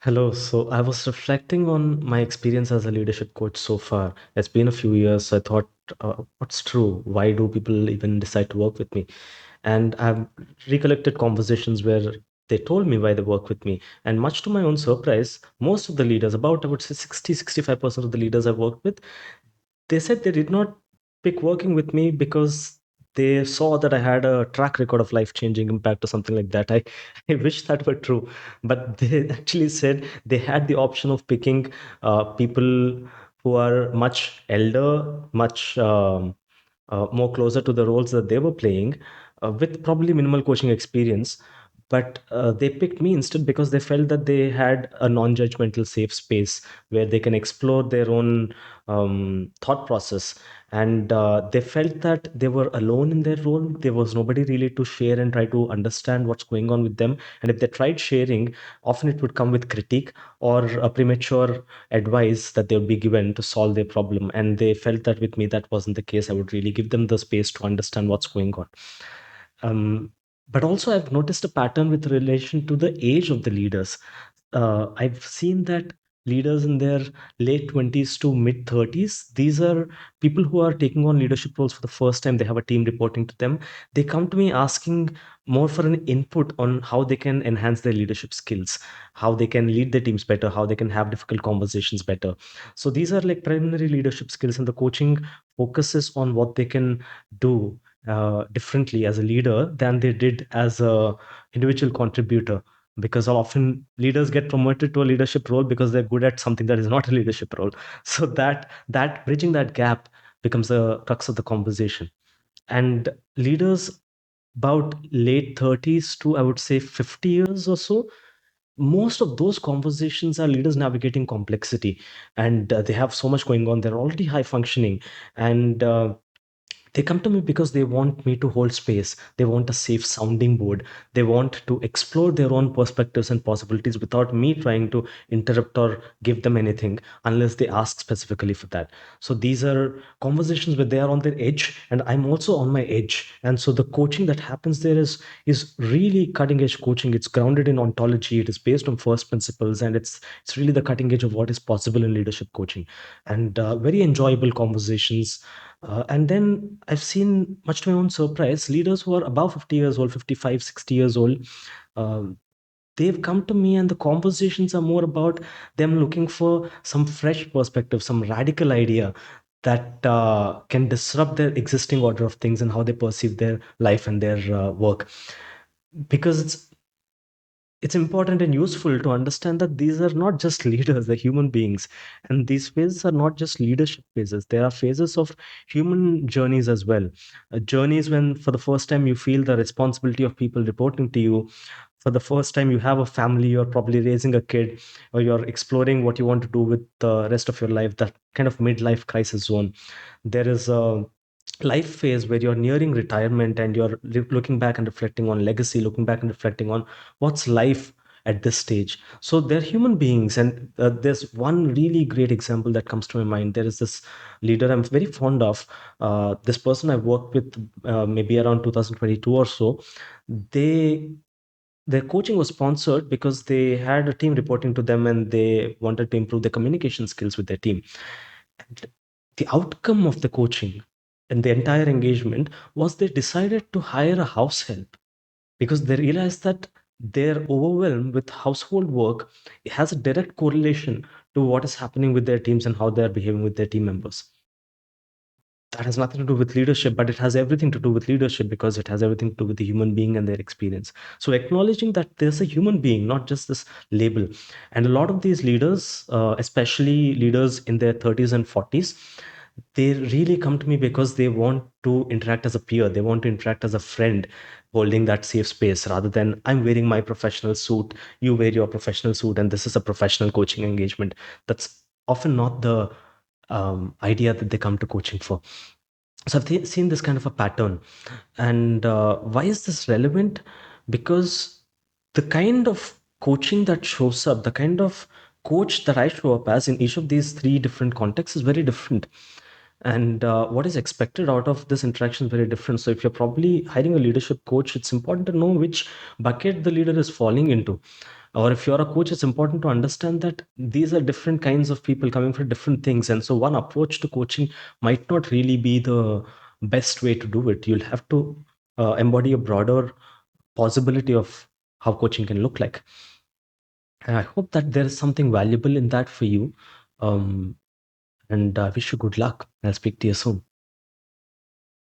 Hello. So I was reflecting on my experience as a leadership coach so far. It's been a few years. So I thought, what's true? Why do people even decide to work with me? And I've recollected conversations where they told me why they work with me. And much to my own surprise, most of the leaders, about I would say 60-65% of the leaders I've worked with, they said they did not pick working with me because they saw that I had a track record of life changing impact or something like that. I wish that were true, but they actually said they had the option of picking people who are much elder, much more closer to the roles that they were playing, with probably minimal coaching experience. But they picked me instead because they felt that they had a non-judgmental safe space where they can explore their own thought process. And they felt that they were alone in their role. There was nobody really to share and try to understand what's going on with them. And if they tried sharing, often it would come with critique or a premature advice that they would be given to solve their problem. And they felt that with me, that wasn't the case. I would really give them the space to understand what's going on. Um, but also, I've noticed a pattern with relation to the age of the leaders. I've seen that leaders in their late 20s to mid 30s, these are people who are taking on leadership roles for the first time. They have a team reporting to them. They come to me asking more for an input on how they can enhance their leadership skills, how they can lead their teams better, how they can have difficult conversations better. So these are like preliminary leadership skills, and the coaching focuses on what they can do differently as a leader than they did as a individual contributor, because often leaders get promoted to a leadership role because they're good at something that is not a leadership role. So that bridging that gap becomes the crux of the conversation. And leaders about late 30s to I would say 50 years or so, most of those conversations are leaders navigating complexity. And they have so much going on. They're already high functioning, and they come to me because they want me to hold space. They want a safe sounding board. They want to explore their own perspectives and possibilities without me trying to interrupt or give them anything unless they ask specifically for that. So these are conversations where they are on their edge and I'm also on my edge. And so the coaching that happens there is really cutting edge coaching. It's grounded in ontology. It is based on first principles, and it's really the cutting edge of what is possible in leadership coaching, and very enjoyable conversations. And then I've seen, much to my own surprise, leaders who are above 50 years old, 55, 60 years old. um, they've come to me, and the conversations are more about them looking for some fresh perspective, some radical idea that can disrupt their existing order of things and how they perceive their life and their work. Because it's important and useful to understand that these are not just leaders, they're human beings. And these phases are not just leadership phases, there are phases of human journeys as well. Journeys when, for the first time, you feel the responsibility of people reporting to you. For the first time, you have a family, you're probably raising a kid, or you're exploring what you want to do with the rest of your life, that kind of midlife crisis zone. There is a life phase where you're nearing retirement and you're looking back and reflecting on legacy, looking back and reflecting on what's life at this stage. So they're human beings. And there's one really great example that comes to my mind. There is this leader I'm very fond of. This person I've worked with maybe around 2022 or so. They their coaching was sponsored because they had a team reporting to them and they wanted to improve their communication skills with their team. And the outcome of the coaching and the entire engagement was they decided to hire a house help because they realized that their overwhelm with household work has a direct correlation to what is happening with their teams and how they are behaving with their team members. That has nothing to do with leadership, but it has everything to do with leadership because it has everything to do with the human being and their experience. So acknowledging that there's a human being, not just this label. And a lot of these leaders, especially leaders in their 30s and 40s, they really come to me because they want to interact as a peer. They want to interact as a friend, holding that safe space rather than I'm wearing my professional suit, you wear your professional suit, and this is a professional coaching engagement. That's often not the idea that they come to coaching for. So I've seen this kind of a pattern. And why is this relevant? Because the kind of coaching that shows up, the kind of coach that I show up as in each of these three different contexts is very different. And what is expected out of this interaction is very different. So if you're probably hiring a leadership coach, it's important to know which bucket the leader is falling into. Or if you're a coach, it's important to understand that these are different kinds of people coming for different things. And so one approach to coaching might not really be the best way to do it. You'll have to embody a broader possibility of how coaching can look like. And I hope that there is something valuable in that for you. And I wish you good luck. I'll speak to you soon.